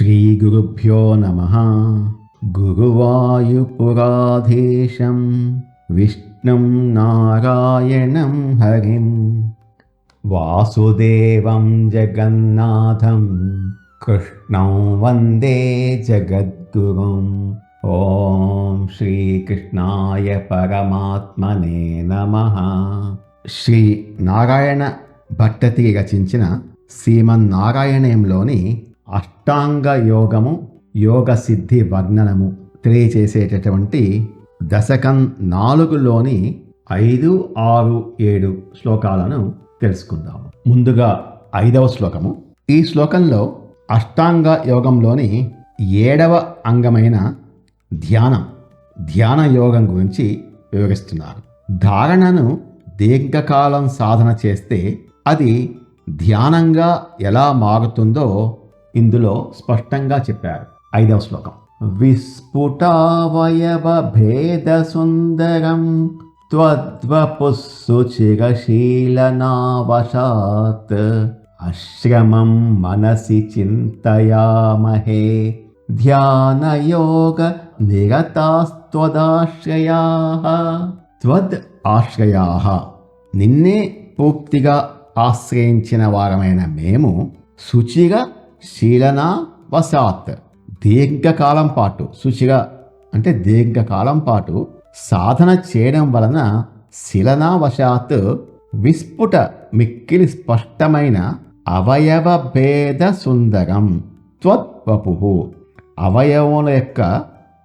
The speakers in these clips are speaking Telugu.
శ్రీగురుభ్యో నమః. గురువాయుపురాధీశం విష్ణుం నారాయణం హరిం వాసుదేవం జగన్నాథం కృష్ణం వందే జగద్గురుం. ఓం శ్రీకృష్ణాయ పరమాత్మనే నమః. శ్రీ నారాయణ భట్టతి రచించిన శ్రీమన్నారాయణంలోని అష్టాంగ యోగము యోగ సిద్ధి వర్ణనము తెలియచేసేటటువంటి దశకం 4లోని 5, 6, 7 శ్లోకాలను తెలుసుకుందాము. ముందుగా 5వ శ్లోకము. ఈ శ్లోకంలో అష్టాంగ యోగంలోని 7వ అంగమైన ధ్యాన యోగం గురించి వివరిస్తున్నారు. ధారణను దీర్ఘకాలం సాధన చేస్తే అది ధ్యానంగా ఎలా మారుతుందో ఇందులో స్పష్టంగా చెప్పారు. 5వ శ్లోకం. విస్ఫుటావయవ భేద సుందరం త్వద్వపుస్సుచిరశీలనావశాత్ అశ్రమం మనసి చింతయామహే ధ్యానయోగ నిరతాస్త్వదాశ్రయాః. త్వద్ ఆశ్రయాః, నిన్నే పూర్తిగా ఆశ్రయించిన వారమైన మేము శుచిగా శీలనా వశాత్ దీర్ఘకాలం పాటు, శుచిగా అంటే దీర్ఘకాలం పాటు సాధన చేయడం వలన శీలనా వశాత్ విస్ఫుట మిక్కిలి స్పష్టమైన అవయవ భేద సుందరం త్వద్వపు, అవయవముల యొక్క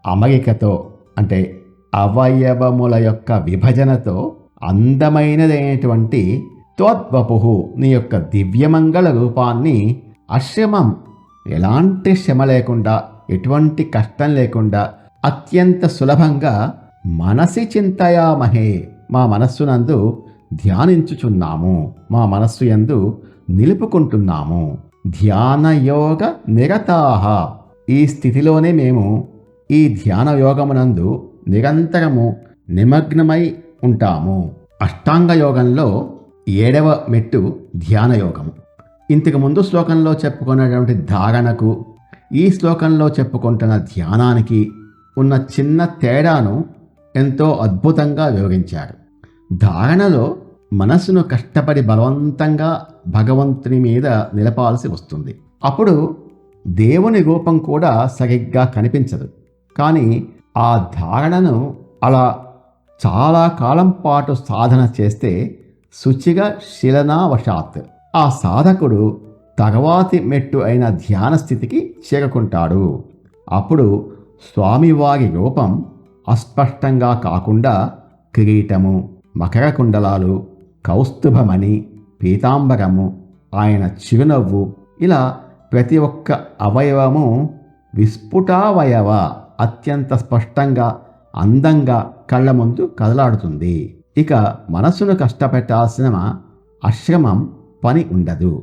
అమరికతో అంటే అవయవముల యొక్క విభజనతో అందమైనదైనటువంటి త్వద్వపు నీ యొక్క దివ్యమంగళ రూపాన్ని అశ్రమం, ఎలాంటి శ్రమ లేకుండా ఎటువంటి కష్టం లేకుండా అత్యంత సులభంగా మనసి చింతయామహే, మా మనస్సునందు ధ్యానించుచున్నాము, మా మనస్సు యందు నిలుపుకుంటున్నాము. ధ్యానయోగ నిరతాః, ఈ స్థితిలోనే మేము ఈ ధ్యాన యోగమునందు నిరంతరము నిమగ్నమై ఉంటాము. అష్టాంగ యోగంలో 7వ మెట్టు ధ్యాన యోగము. ఇంతకు ముందు శ్లోకంలో చెప్పుకున్నటువంటి ధారణకు ఈ శ్లోకంలో చెప్పుకుంటున్న ధ్యానానికి ఉన్న చిన్న తేడాను ఎంతో అద్భుతంగా వివరించారు. ధారణలో మనసును కష్టపడి బలవంతంగా భగవంతుని మీద నిలపాల్సి వస్తుంది. అప్పుడు దేవుని రూపం కూడా సరిగ్గా కనిపించదు. కానీ ఆ ధారణను అలా చాలా కాలం పాటు సాధన చేస్తే శుచిగా శీలనావశాత్ ఆ సాధకుడు తర్వాతి మెట్టు అయిన ధ్యాన స్థితికి చేరుకుంటాడు. అప్పుడు స్వామివారి రూపం అస్పష్టంగా కాకుండా కిరీటము, మకర కుండలాలు, కౌస్తుభమణి, పీతాంబరము, ఆయన చిరునవ్వు, ఇలా ప్రతి ఒక్క అవయవము విస్ఫుటావయవ అత్యంత స్పష్టంగా అందంగా కళ్ళ ముందు కదలాడుతుంది. ఇక మనసును కష్టపెట్టాల్సిన అశ్రమం పని ఉండదు.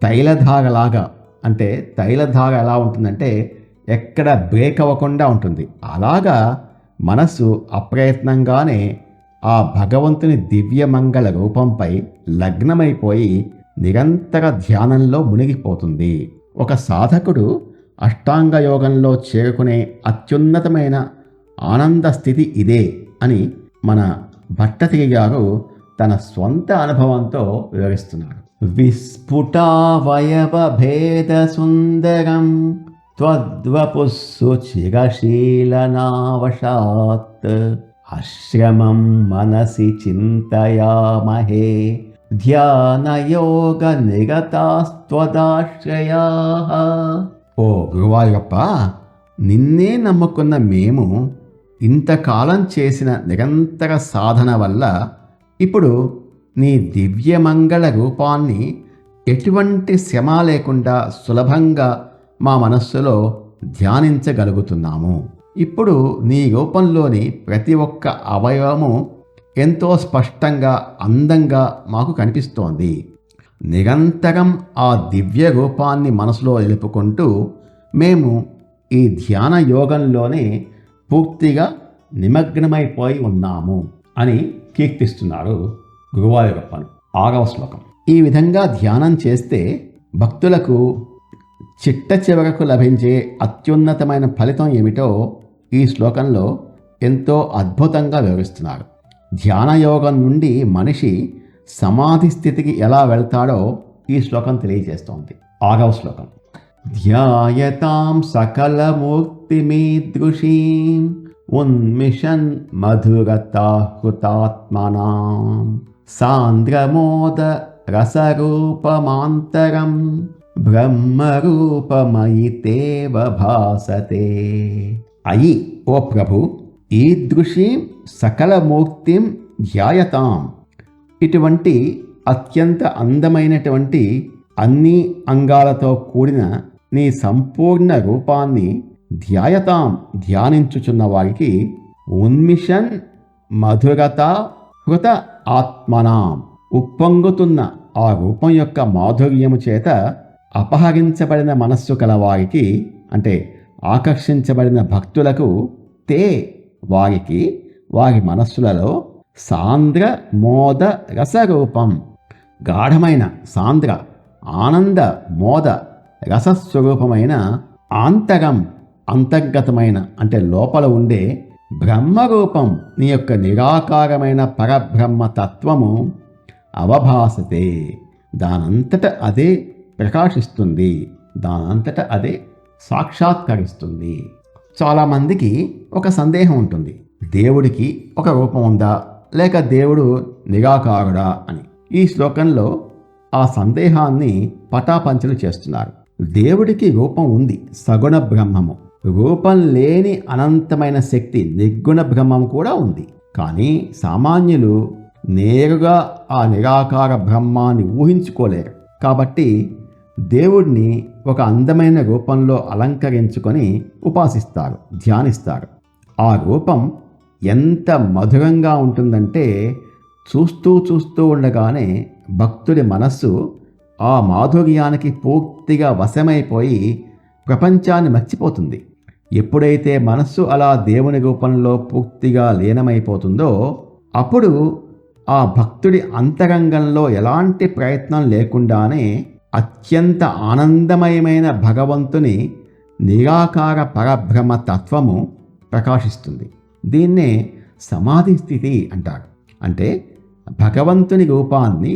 తైలధారలాగా, అంటే తైలధార ఎలా ఉంటుందంటే ఎక్కడ బ్రేక్ అవ్వకుండా ఉంటుంది. అలాగా మనసు అప్రయత్నంగానే ఆ భగవంతుని దివ్యమంగళ రూపంపై లగ్నమైపోయి నిరంతర ధ్యానంలో మునిగిపోతుంది. ఒక సాధకుడు అష్టాంగ యోగంలో చేరుకునే అత్యున్నతమైన ఆనంద స్థితి ఇదే అని మన భట్టతిరి గారు తన స్వంత అనుభవంతో వివరిస్తున్నారు. విస్ఫుటావయవ భేద సుందరం త్వద్వపుస్సు చిరశీలనావశాత్ అశ్రమం మనసి చింతయామహే ధ్యానయోగ నిరతాస్త్వదాశ్రయాః. ఓ గురువాయూరప్ప, నిన్నే నమ్ముకున్న మేము ఇంతకాలం చేసిన నిరంతర సాధన వల్ల ఇప్పుడు నీ దివ్యమంగళ రూపాన్ని ఎటువంటి శ్రమ లేకుండా సులభంగా మా మనస్సులో ధ్యానించగలుగుతున్నాము. ఇప్పుడు నీ రూపంలోని ప్రతి ఒక్క అవయవము ఎంతో స్పష్టంగా అందంగా మాకు కనిపిస్తోంది. నిరంతరం ఆ దివ్య రూపాన్ని మనసులో నిలుపుకుంటూ మేము ఈ ధ్యాన యోగంలోనే పూర్తిగా నిమగ్నమైపోయి ఉన్నాము అని కీర్తిస్తున్నారు గురువాయూరప్పను. 6వ శ్లోకం. ఈ విధంగా ధ్యానం చేస్తే భక్తులకు చిట్ట చివరకు లభించే అత్యున్నతమైన ఫలితం ఏమిటో ఈ శ్లోకంలో ఎంతో అద్భుతంగా వివరిస్తున్నారు. ధ్యానయోగం నుండి మనిషి సమాధి స్థితికి ఎలా వెళ్తాడో ఈ శ్లోకం తెలియజేస్తోంది. 6వ శ్లోకం. ధ్యాయతాం సకలమూర్తిమీదృశీం ఉన్మిషన్ మధురతా హృతాత్మనాం సాంద్రమోద రసరూపమాంతరం బ్రహ్మరూపమయి తేవ భాసతే. అయి ఓ ప్రభు, ఈదృశీం సకలమూర్తిం ధ్యాయతాం, ఇటువంటి అత్యంత అందమైనటువంటి అన్ని అంగాలతో కూడిన నీ సంపూర్ణ రూపాన్ని ధ్యాయతాం ధ్యానించుచున్న వారికి ఉన్మిషన్ మధురత హృత ఆత్మనాం, ఉప్పొంగుతున్న ఆ రూపం యొక్క మాధుర్యము చేత అపహరించబడిన మనస్సు కలవారికి, అంటే ఆకర్షించబడిన భక్తులకు, తే వారికి వారి మనస్సులలో సాంద్ర మోద రసరూపం, గాఢమైన సాంద్ర ఆనంద మోద రసస్వరూపమైన ఆంతరం అంతర్గతమైన అంటే లోపల ఉండే బ్రహ్మరూపం నీ యొక్క నిరాకారమైన పరబ్రహ్మ తత్వము అవభాసతే, దానంతట అదే ప్రకాశిస్తుంది, దానంతట అదే సాక్షాత్కరిస్తుంది. చాలామందికి ఒక సందేహం ఉంటుంది, దేవుడికి ఒక రూపం ఉందా లేక దేవుడు నిరాకారుడా అని. ఈ శ్లోకంలో ఆ సందేహాన్ని పటాపంచలు చేస్తున్నారు. దేవుడికి రూపం ఉంది, సగుణ బ్రహ్మము. రూపం లేని అనంతమైన శక్తి నిర్గుణ బ్రహ్మం కూడా ఉంది. కానీ సామాన్యులు నేరుగా ఆ నిరాకార బ్రహ్మాన్ని ఊహించుకోలేరు. కాబట్టి దేవుడిని ఒక అందమైన రూపంలో అలంకరించుకొని ఉపాసిస్తారు, ధ్యానిస్తారు. ఆ రూపం ఎంత మధురంగా ఉంటుందంటే చూస్తూ చూస్తూ ఉండగానే భక్తుడి మనస్సు ఆ మాధుర్యానికి పూర్తిగా వశమైపోయి ప్రపంచాన్ని మర్చిపోతుంది. ఎప్పుడైతే మనస్సు అలా దేవుని రూపంలో పూర్తిగా లీనమైపోతుందో అప్పుడు ఆ భక్తుడి అంతరంగంలో ఎలాంటి ప్రయత్నం లేకుండానే అత్యంత ఆనందమయమైన భగవంతుని నిరాకార పరబ్రహ్మ తత్వము ప్రకాశిస్తుంది. దీన్నే సమాధి స్థితి అంటారు. అంటే భగవంతుని రూపాన్ని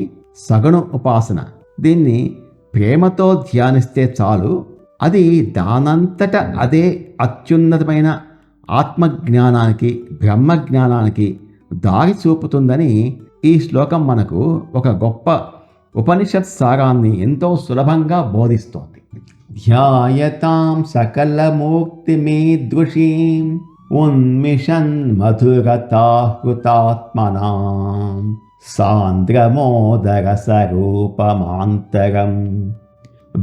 సగుణ ఉపాసన. దీన్ని ప్రేమతో ధ్యానిస్తే చాలు, అది దానంతట అదే అత్యున్నతమైన ఆత్మజ్ఞానానికి బ్రహ్మజ్ఞానానికి దారి చూపుతుందని ఈ శ్లోకం మనకు ఒక గొప్ప ఉపనిషత్ సారాన్ని ఎంతో సులభంగా బోధిస్తోంది. ధ్యాయతాం సకలమూర్తిమీదృశీం ఉన్మిషన్ మధురతా హృతాత్మనాం సాంద్రమోదరసరూపమాంతరం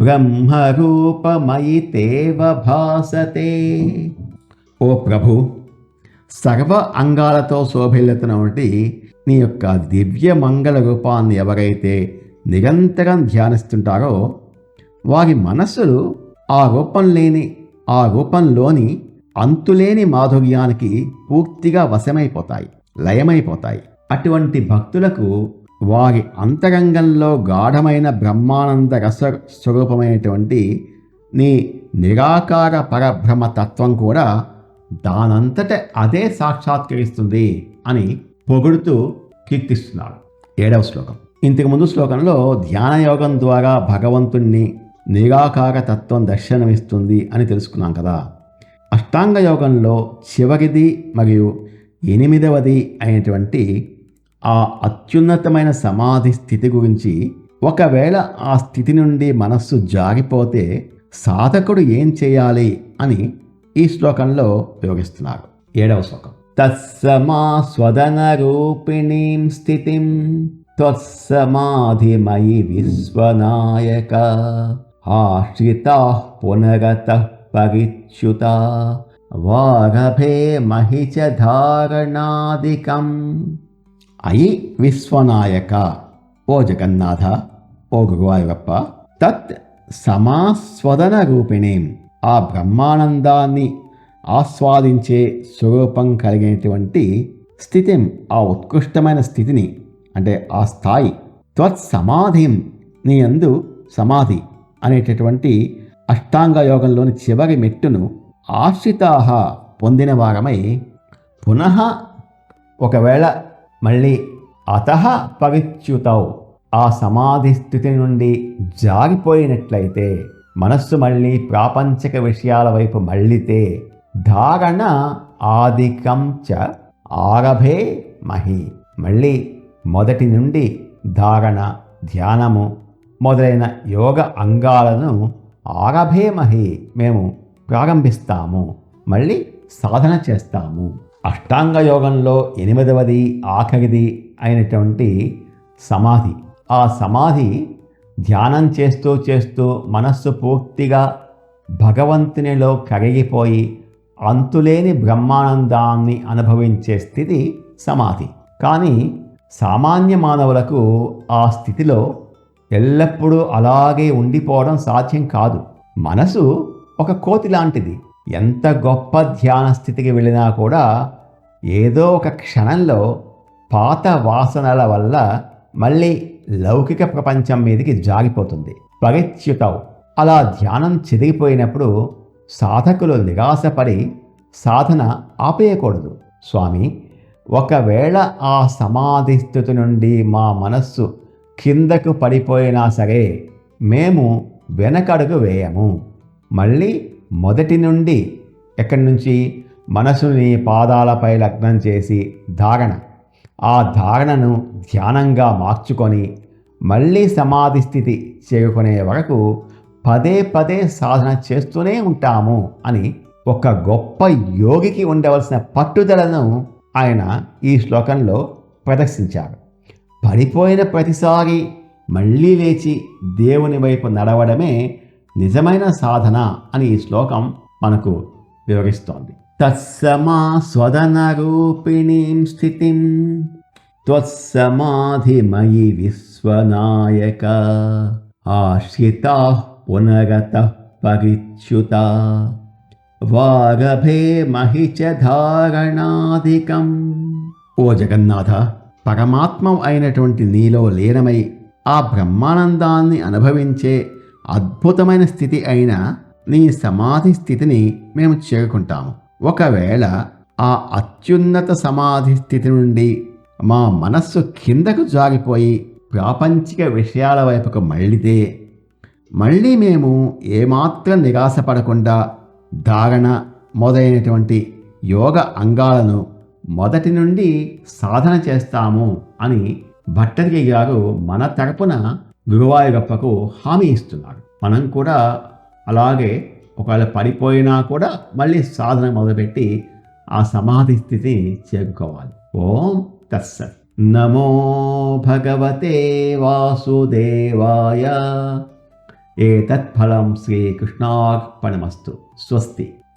బ్రహ్మరూపమయి తేవ భాసతే. ఓ ప్రభు, సర్వ అంగాలతో శోభిల్లుతున్నటువంటి నీ యొక్క దివ్య మంగళ రూపాన్ని ఎవరైతే నిరంతరం ధ్యానిస్తుంటారో వారి మనస్సులు ఆ రూపంలోని అంతులేని మాధుర్యానికి పూర్తిగా వశమైపోతాయి, లయమైపోతాయి. అటువంటి భక్తులకు వారి అంతరంగంలో గాఢమైన బ్రహ్మానంద రస స్వరూపమైనటువంటి నీ నిరాకార పరబ్రహ్మ తత్వం కూడా దానంతట అదే సాక్షాత్కరిస్తుంది అని పొగుడుతూ కీర్తిస్తున్నాడు. 7వ శ్లోకం. ఇంతకు ముందు శ్లోకంలో ధ్యానయోగం ద్వారా భగవంతుణ్ణి నిరాకార తత్వం దర్శనమిస్తుంది అని తెలుసుకున్నాం కదా. అష్టాంగ యోగంలో చివరిది మరియు 8వది అయినటువంటి ఆ అత్యున్నతమైన సమాధి స్థితి గురించి, ఒకవేళ ఆ స్థితి నుండి మనస్సు జారిపోతే సాధకుడు ఏం చేయాలి అని ఈ శ్లోకంలో వివరిస్తున్నారు. 7వ శ్లోకం. తత్సమాస్వదన రూపిణీం స్థితిం త్వత్సమాధిమయి విశ్వనాయక ఆశ్రితా పునరతః పరిచ్యుత వారభే మహిచ ధారణాదికం. అయి విశ్వనాయక, ఓ జగన్నాథ, ఓ గురువాయూరప్ప, తత్ సమాస్వదన రూపిణీం, ఆ బ్రహ్మానందాన్ని ఆస్వాదించే స్వరూపం కలిగినటువంటి స్థితిం, ఆ ఉత్కృష్టమైన స్థితిని, అంటే ఆ స్థాయి, త్వత్ సమాధిం, నీ యందు సమాధి అనేటటువంటి అష్టాంగ యోగంలోని చివరి మెట్టును ఆశ్రితాహ పొందిన వారమై పునః ఒకవేళ మళ్ళీ అతః పరిచ్యుతౌ ఆ సమాధి స్థితి నుండి జారిపోయినట్లయితే, మనస్సు మళ్ళీ ప్రాపంచిక విషయాల వైపు మళ్ళితే ధారణ ఆదికం చ ఆరభే మహి, మళ్ళీ మొదటి నుండి ధారణ, ధ్యానము మొదలైన యోగ అంగాలను ఆరభే మహి మేము ప్రారంభిస్తాము, మళ్ళీ సాధన చేస్తాము. అష్టాంగ యోగంలో 8వది ఆఖరిది అయినటువంటి సమాధి. ఆ సమాధి ధ్యానం చేస్తూ చేస్తూ మనస్సు పూర్తిగా భగవంతునిలో కరిగిపోయి అంతులేని బ్రహ్మానందాన్ని అనుభవించే స్థితి సమాధి. కానీ సామాన్య మానవులకు ఆ స్థితిలో ఎల్లప్పుడూ అలాగే ఉండిపోవడం సాధ్యం కాదు. మనసు ఒక కోతి లాంటిది. ఎంత గొప్ప ధ్యాన స్థితికి వెళ్ళినా కూడా ఏదో ఒక క్షణంలో పాత వాసనల వల్ల మళ్ళీ లౌకిక ప్రపంచం మీదకి జారిపోతుంది. పరిచ్యుతౌ అలా ధ్యానం చెదిరిపోయినప్పుడు సాధకులు నిరాశపడి సాధన ఆపేయకూడదు. స్వామి, ఒకవేళ ఆ సమాధి స్థితి నుండి మా మనస్సు కిందకు పడిపోయినా సరే మేము వెనకడుగు వేయము, మళ్ళీ మొదటి నుండి ఎక్కడి నుంచి మనసుని పాదాలపై లగ్నం చేసి ధారణ, ఆ ధారణను ధ్యానంగా మార్చుకొని మళ్ళీ సమాధి స్థితి చేరుకునే వరకు పదే పదే సాధన చేస్తూనే ఉంటాము అని ఒక గొప్ప యోగికి ఉండవలసిన పట్టుదలను ఆయన ఈ శ్లోకంలో ప్రదర్శించారు. పడిపోయిన ప్రతిసారి మళ్ళీ లేచి దేవుని వైపు నడవడమే నిజమైన సాధన అని ఈ శ్లోకం మనకు వివరిస్తోంది. తత్సమా స్వదన రూపిణీం స్థితిం త్వత్సమాధిమయి విశ్వనాయక ఆశ్రితా పునరతః పరిచ్యుతా వారభే మహి చ ధారణాధికం. ఓ జగన్నాథ, పరమాత్మ అయినటువంటి నీలో లీనమై ఆ బ్రహ్మానందాన్ని అనుభవించే అద్భుతమైన స్థితి అయిన నీ సమాధి స్థితిని మేము చేరుకుంటాము. ఒకవేళ ఆ అత్యున్నత సమాధి స్థితి నుండి మా మనస్సు కిందకు జారిపోయి ప్రాపంచిక విషయాల వైపుకు మళ్ళితే మళ్ళీ మేము ఏమాత్రం నిరాశపడకుండా ధారణ మొదలైనటువంటి యోగ అంగాలను మొదటి నుండి సాధన చేస్తాము అని భట్టతిరి గారు మన తరపున గురువాయూరప్పకు హామీ ఇస్తున్నారు. మనం కూడా అలాగే ఒకవేళ పడిపోయినా కూడా మళ్ళీ సాధన మొదలుపెట్టి ఆ సమాధి స్థితి చేరుకోవాలి. ఓం తత్సత్. నమో భగవతే వాసుదేవాయ. ఏతత్ఫలం శ్రీకృష్ణార్పణమస్తు. స్వస్తి.